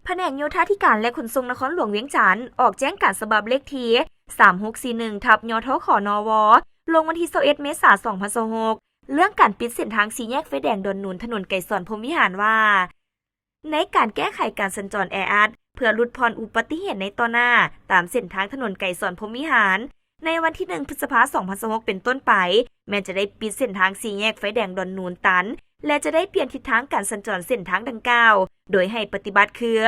แผนกโยธาธิการและขนส่งนครหลวงเวียงจันทน์ออกแจ้งการฉบับเลขที่3641/ยทขนวลงวันที่21เมษายน2026เรื่องการปิดเส้นทางสี่แยกไฟแดงดอนนูนถนนไก่สอนพรหมวิหารว่าในการแก้ไขการสัญจรแออัดเพื่อลดผ่อนอุบัติเหตุในต่อหน้าตามเส้นทางถนนไก่สอนพรหมวิหารในวันที่1พฤษภาคม2026เป็นต้นไปแม้จะได้ปิดเส้นทางสี่แยกไฟแดงดอนนูนตันและจะได้เปลี่ยนทิศทางการสัญจรเส้นทางดังกล่าวโดยให้ปฏิบัติคือ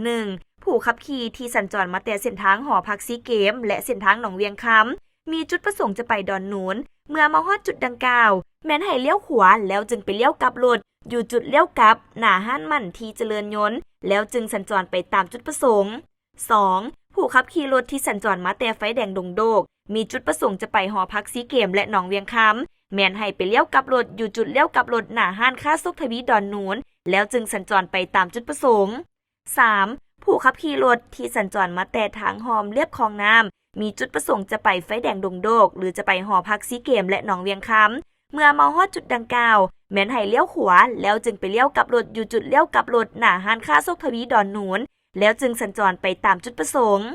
1. ผู้ขับขี่ที่สัญจรมาแต่เส้นทางหอพักซีเกมและเส้นทางหนองเวียงคำมีจุดประสงค์จะไปดอนนูนเมื่อมาฮอดจุดดังกล่าวแม้นให้เลี้ยวขวาแล้วจึงไปเลี้ยวกลับรถอยู่จุดเลี้ยวกลับหน้าห้านมั่นที่เจริญยนต์แล้วจึงสัญจรไปตามจุดประสงค์ 2. ผู้ขับขี่รถที่สัญจรมาแต่ไฟแดงดงโดกมีจุดประสงค์จะไปหอพักซีเกมและหนองเวียงคำแม้นให้ไปเลี้ยวกลับรถอยู่จุดเลี้ยวกลับรถหน้าห้านค้าสุขทวีดอนนูนแล้วจึงสัญจรไปตามจุดประสงค์ 3. ผู้ขับขี่รถที่สัญจรมาแต่ทางหอมเลียบคลองน้ำมีจุดประสงค์จะไปไฟแดงดงโดกหรือจะไปหอพักซีเกมและหนองเวียงคำเมื่อมาฮอดจุดดังกล่าวแม้นให้เลี้ยวขวาแล้วจึงไปเลี้ยวกลับรถอยู่จุดเลี้ยวกลับรถหน้าห้านค้าสุขทวีดอนนูนแล้วจึงสัญจรไปตามจุดประสงค์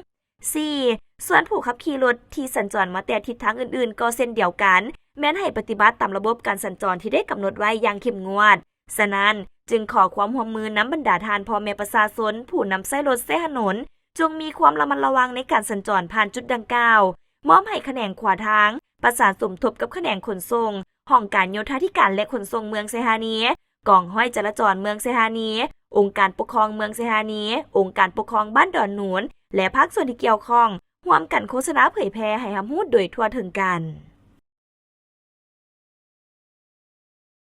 4. ส่วนผู้ขับขี่รถที่สัญจรมาแต่ทิศทางอื่นๆก็เช่นเดียวกันแม้นให้ปฏิบัติตามระบบการสัญจรที่ได้กำหนดไว้อย่างเข้มงวดฉะนั้นจึงขอความร่วมมือนำบรรดาทานพ่อแม่ประชาชนผู้นำใช้รถใช้ถนนจงมีความระมัดระวังในการสัญจรผ่านจุดดังกล่าวมอบให้แขนงขวาทางประสานสมทบกับแขนงขนส่งห้องการโยธาธิการและขนส่งเมืองไซฮานีกองห้อยจราจรเมืองไซฮานีองค์การปกครองเมืองไซฮานีองค์การปกครองบ้านดอนนูนและภาคส่วนที่เกี่ยวข้องร่วมกันโฆษณาเผยแพร่ให้รับรู้โดยทั่วถึงกัน